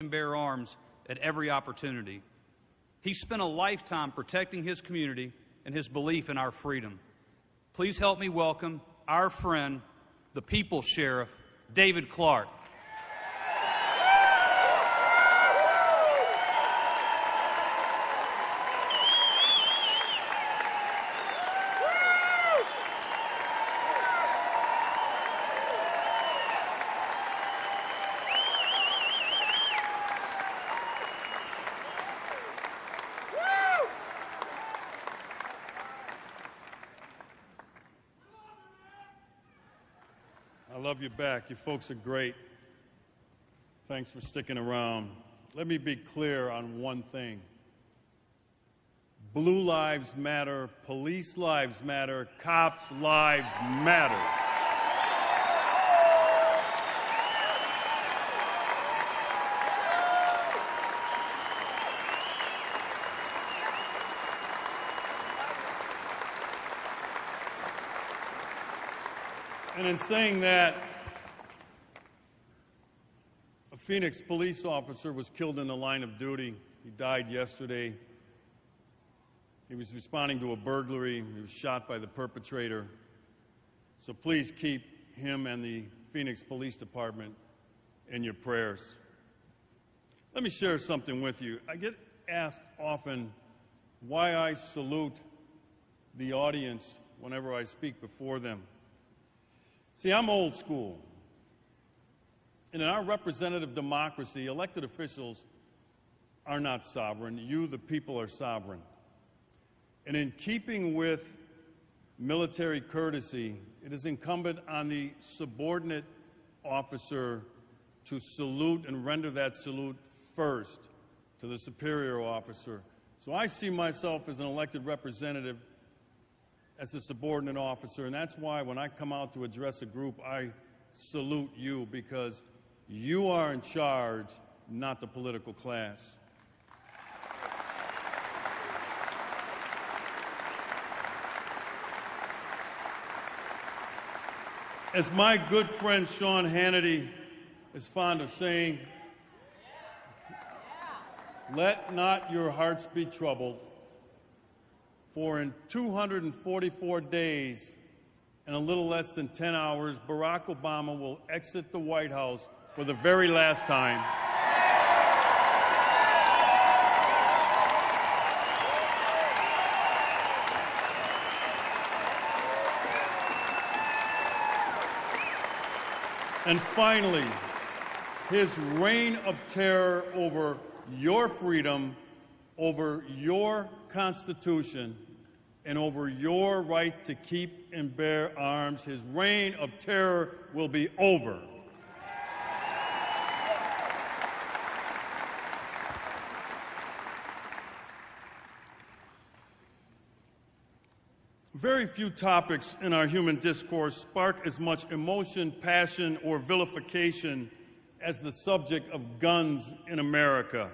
and bear arms at every opportunity. He spent a lifetime protecting his community and his belief in our freedom. Please help me welcome our friend, the People's Sheriff, David Clarke. I love you back. You folks are great. Thanks for sticking around. Let me be clear on one thing. Blue lives matter, police lives matter, cops' lives matter. And in saying that, a Phoenix police officer was killed in the line of duty. He died yesterday. He was responding to a burglary. He was shot by the perpetrator. So please keep him and the Phoenix Police Department in your prayers. Let me share something with you. I get asked often why I salute the audience whenever I speak before them. See, I'm old school. And in our representative democracy, elected officials are not sovereign. You, the people, are sovereign. And in keeping with military courtesy, it is incumbent on the subordinate officer to salute and render that salute first to the superior officer. So I see myself as an elected representative as a subordinate officer, and that's why when I come out to address a group, I salute you, because you are in charge, not the political class. As my good friend Sean Hannity is fond of saying, let not your hearts be troubled. For in 244 days and a little less than 10 hours, Barack Obama will exit the White House for the very last time. And finally, his reign of terror over your freedom, over your Constitution, and over your right to keep and bear arms, his reign of terror will be over. Very few topics in our human discourse spark as much emotion, passion, or vilification as the subject of guns in America.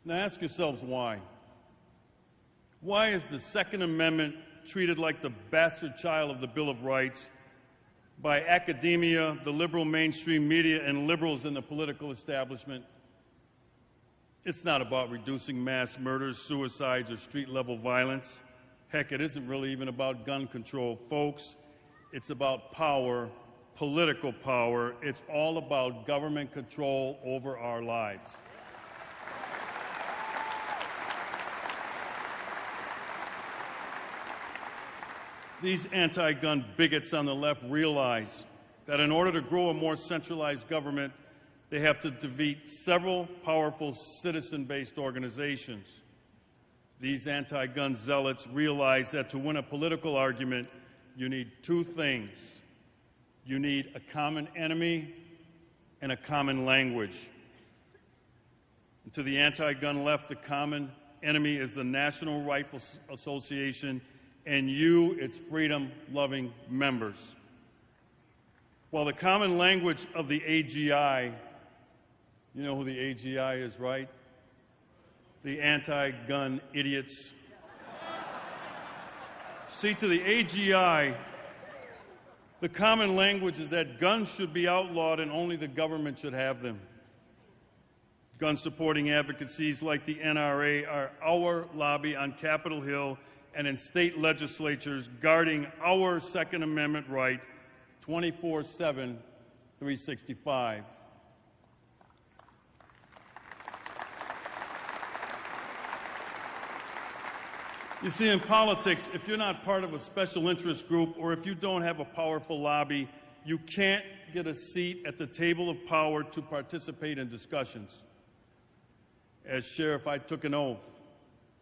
Now ask yourselves why. Why is the Second Amendment treated like the bastard child of the Bill of Rights by academia, the liberal mainstream media, and liberals in the political establishment? It's not about reducing mass murders, suicides, or street-level violence. Heck, it isn't really even about gun control, folks. It's about power, political power. It's all about government control over our lives. These anti-gun bigots on the left realize that in order to grow a more centralized government, they have to defeat several powerful citizen-based organizations. These anti-gun zealots realize that to win a political argument, you need two things. You need a common enemy and a common language. And to the anti-gun left, the common enemy is the National Rifle Association, and you, its freedom-loving members. While the common language of the AGI, you know who the AGI is, right? The anti-gun idiots. See, to the AGI, the common language is that guns should be outlawed and only the government should have them. Gun-supporting advocacies like the NRA are our lobby on Capitol Hill and in state legislatures guarding our Second Amendment right 24/7, 365. You see, in politics, if you're not part of a special interest group or if you don't have a powerful lobby, you can't get a seat at the table of power to participate in discussions. As sheriff, I took an oath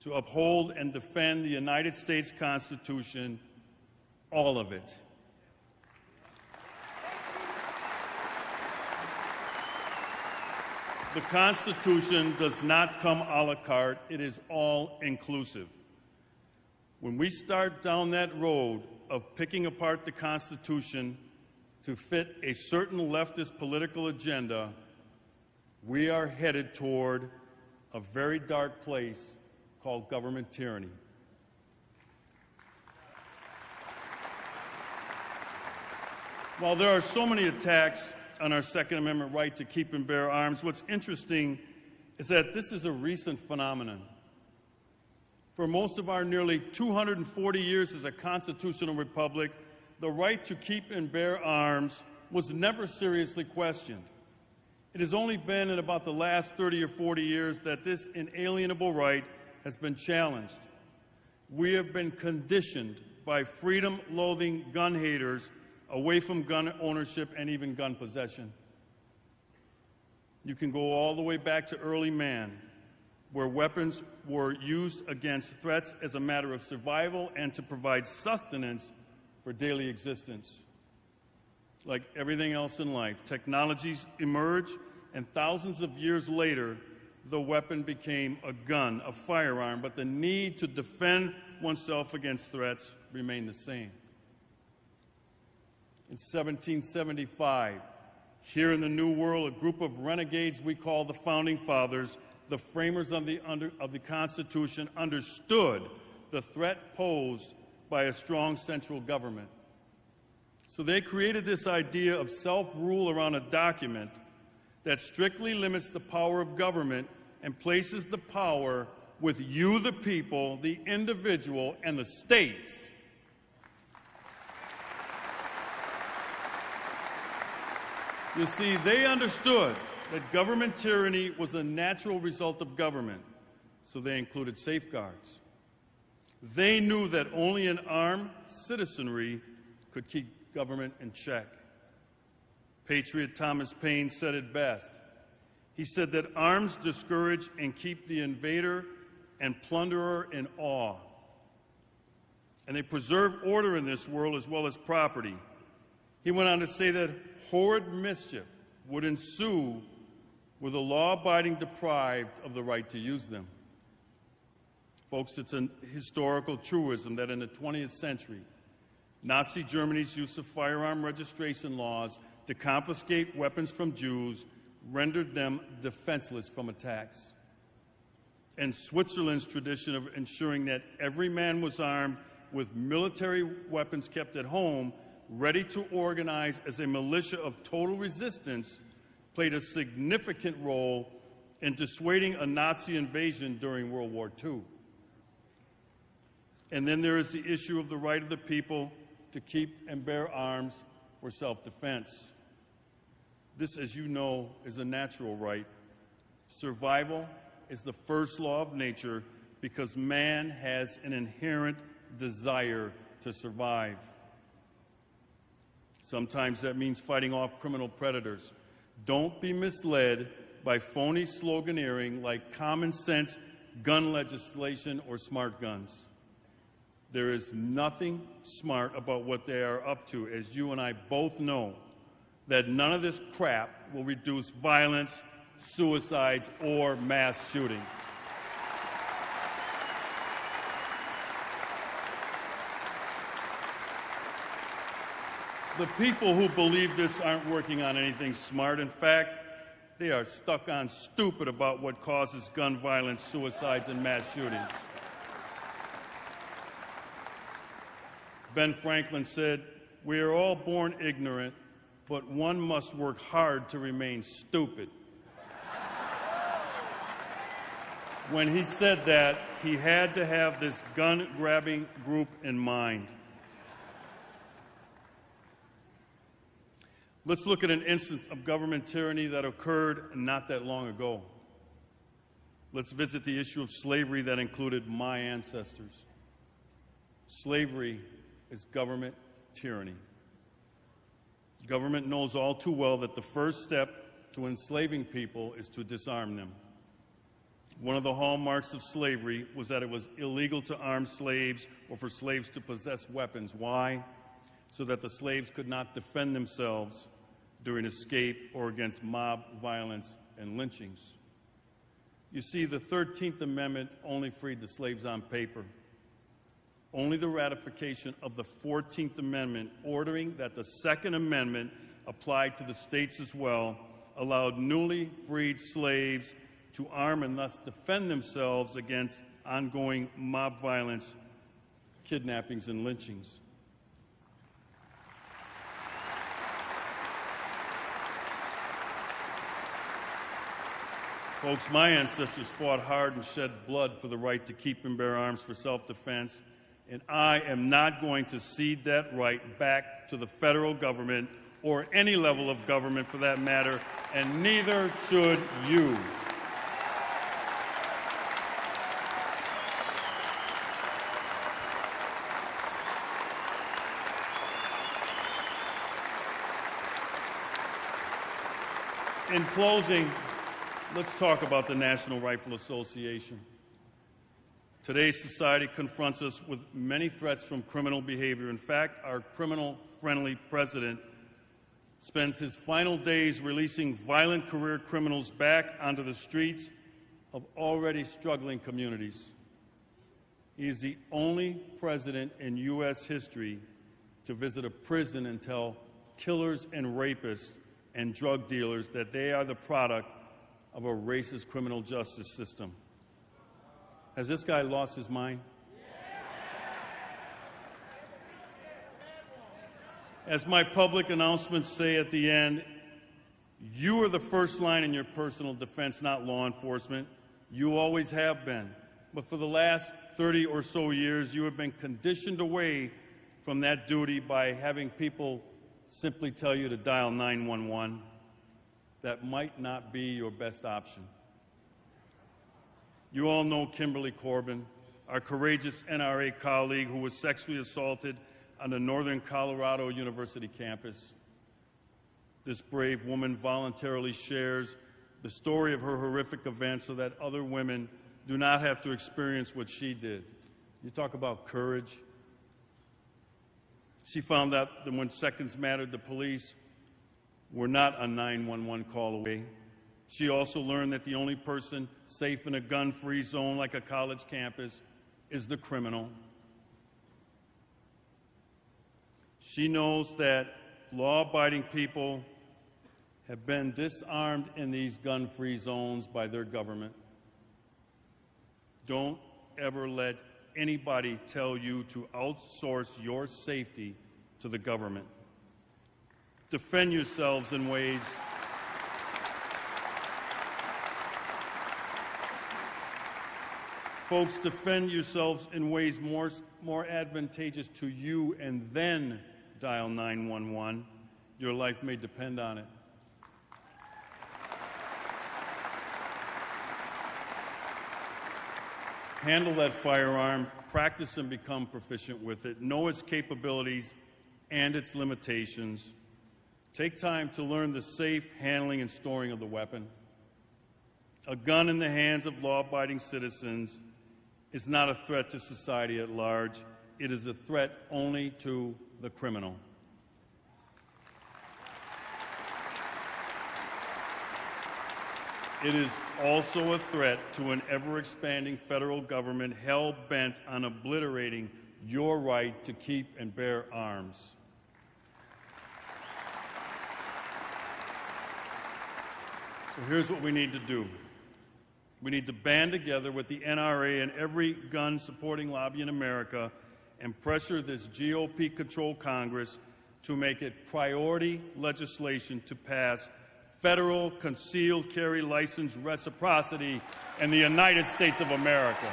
to uphold and defend the United States Constitution, all of it. The Constitution does not come a la carte. It is all inclusive. When we start down that road of picking apart the Constitution to fit a certain leftist political agenda, we are headed toward a very dark place called government tyranny. While there are so many attacks on our Second Amendment right to keep and bear arms, what's interesting is that this is a recent phenomenon. For most of our nearly 240 years as a constitutional republic, the right to keep and bear arms was never seriously questioned. It has only been in about the last 30 or 40 years that this inalienable right has been challenged. We have been conditioned by freedom-loathing gun haters away from gun ownership and even gun possession. You can go all the way back to early man, where weapons were used against threats as a matter of survival and to provide sustenance for daily existence. Like everything else in life, technologies emerge, and thousands of years later, the weapon became a gun, a firearm, but the need to defend oneself against threats remained the same. In 1775, here in the New World, a group of renegades we call the Founding Fathers, the framers of the Constitution, understood the threat posed by a strong central government. So they created this idea of self-rule around a document that strictly limits the power of government and places the power with you, the people, the individual, and the states. You see, they understood that government tyranny was a natural result of government, so they included safeguards. They knew that only an armed citizenry could keep government in check. Patriot Thomas Paine said it best. He said that arms discourage and keep the invader and plunderer in awe. And they preserve order in this world as well as property. He went on to say that horrid mischief would ensue with the law-abiding deprived of the right to use them. Folks, it's a historical truism that in the 20th century, Nazi Germany's use of firearm registration laws to confiscate weapons from Jews rendered them defenseless from attacks. And Switzerland's tradition of ensuring that every man was armed with military weapons kept at home, ready to organize as a militia of total resistance, played a significant role in dissuading a Nazi invasion during World War II. And then there is the issue of the right of the people to keep and bear arms for self-defense. This, as you know, is a natural right. Survival is the first law of nature because man has an inherent desire to survive. Sometimes that means fighting off criminal predators. Don't be misled by phony sloganeering like common sense gun legislation or smart guns. There is nothing smart about what they are up to, as you and I both know, that none of this crap will reduce violence, suicides, or mass shootings. The people who believe this aren't working on anything smart. In fact, they are stuck on stupid about what causes gun violence, suicides, and mass shootings. Ben Franklin said, "We are all born ignorant, but one must work hard to remain stupid." When he said that, he had to have this gun-grabbing group in mind. Let's look at an instance of government tyranny that occurred not that long ago. Let's visit the issue of slavery that included my ancestors. Slavery is government tyranny. Government knows all too well that the first step to enslaving people is to disarm them. One of the hallmarks of slavery was that it was illegal to arm slaves or for slaves to possess weapons. Why? So that the slaves could not defend themselves during escape or against mob violence and lynchings. You see, the 13th Amendment only freed the slaves on paper. Only the ratification of the 14th Amendment, ordering that the Second Amendment applied to the states as well, allowed newly freed slaves to arm and thus defend themselves against ongoing mob violence, kidnappings, and lynchings. Folks, my ancestors fought hard and shed blood for the right to keep and bear arms for self-defense, and I am not going to cede that right back to the federal government or any level of government for that matter, and neither should you. In closing, let's talk about the National Rifle Association. Today's society confronts us with many threats from criminal behavior. In fact, our criminal-friendly president spends his final days releasing violent career criminals back onto the streets of already struggling communities. He is the only president in U.S. history to visit a prison and tell killers and rapists and drug dealers that they are the product of a racist criminal justice system. Has this guy lost his mind? As my public announcements say at the end, you are the first line in your personal defense, not law enforcement. You always have been. But for the last 30 or so years, you have been conditioned away from that duty by having people simply tell you to dial 911. That might not be your best option. You all know Kimberly Corbin, our courageous NRA colleague who was sexually assaulted on the Northern Colorado University campus. This brave woman voluntarily shares the story of her horrific event so that other women do not have to experience what she did. You talk about courage. She found out that when seconds mattered, the police were not a 911 call away. She also learned that the only person safe in a gun-free zone like a college campus is the criminal. She knows that law-abiding people have been disarmed in these gun-free zones by their government. Don't ever let anybody tell you to outsource your safety to the government. Defend yourselves in ways Folks, defend yourselves in ways more advantageous to you and then dial 911. Your life may depend on it. Handle that firearm, practice and become proficient with it. Know its capabilities and its limitations. Take time to learn the safe handling and storing of the weapon. A gun in the hands of law-abiding citizens is not a threat to society at large. It is a threat only to the criminal. It is also a threat to an ever-expanding federal government hell-bent on obliterating your right to keep and bear arms. So here's what we need to do. We need to band together with the NRA and every gun-supporting lobby in America and pressure this GOP-controlled Congress to make it priority legislation to pass federal concealed carry license reciprocity in the United States of America.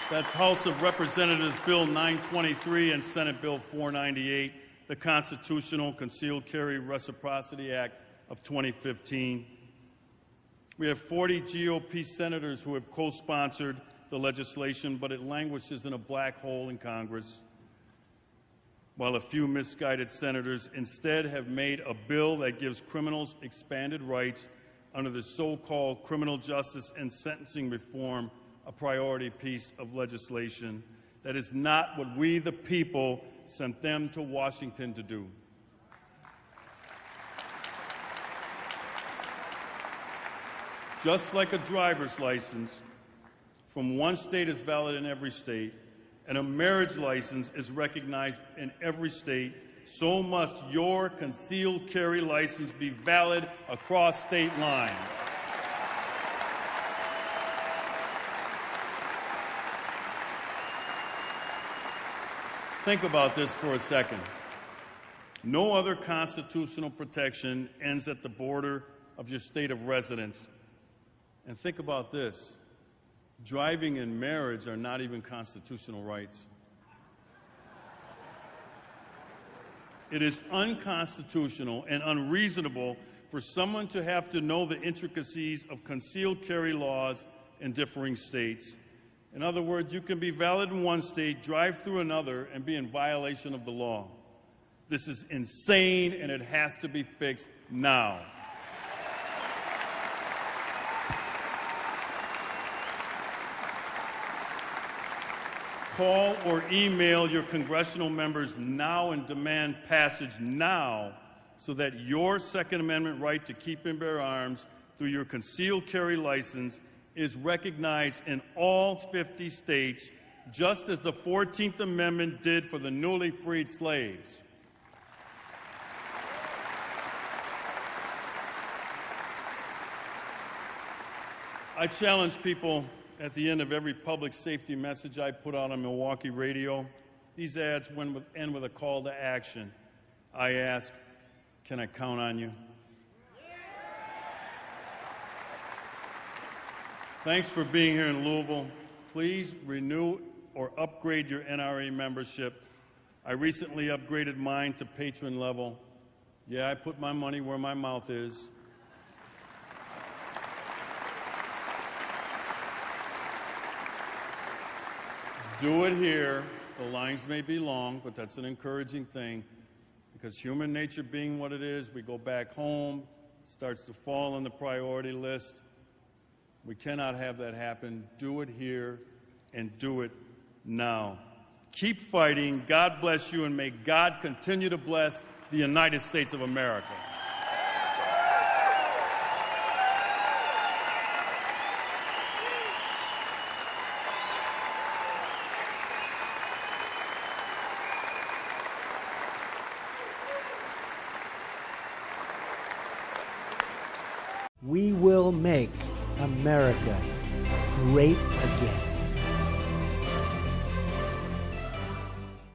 That's House of Representatives Bill 923 and Senate Bill 498, the Constitutional Concealed Carry Reciprocity Act of 2015. We have 40 GOP senators who have co-sponsored the legislation, but it languishes in a black hole in Congress, while a few misguided senators instead have made a bill that gives criminals expanded rights under the so-called criminal justice and sentencing reform, a priority piece of legislation that is not what we, the people, sent them to Washington to do. Just like a driver's license from one state is valid in every state, and a marriage license is recognized in every state, so must your concealed carry license be valid across state lines. Think about this for a second. No other constitutional protection ends at the border of your state of residence. And think about this. Driving and marriage are not even constitutional rights. It is unconstitutional and unreasonable for someone to have to know the intricacies of concealed carry laws in differing states. In other words, you can be valid in one state, drive through another, and be in violation of the law. This is insane, and it has to be fixed now. Call or email your congressional members now and demand passage now so that your Second Amendment right to keep and bear arms through your concealed carry license is recognized in all 50 states, just as the 14th Amendment did for the newly freed slaves. I challenge people at the end of every public safety message I put out on Milwaukee radio. These ads end with a call to action. I ask, can I count on you? Thanks for being here in Louisville. Please renew or upgrade your NRA membership. I recently upgraded mine to patron level. Yeah, I put my money where my mouth is. Do it here. The lines may be long, but that's an encouraging thing, because human nature being what it is, we go back home, it starts to fall on the priority list. We cannot have that happen. Do it here, and do it now. Keep fighting. God bless you, and may God continue to bless the United States of America. We will make America great again.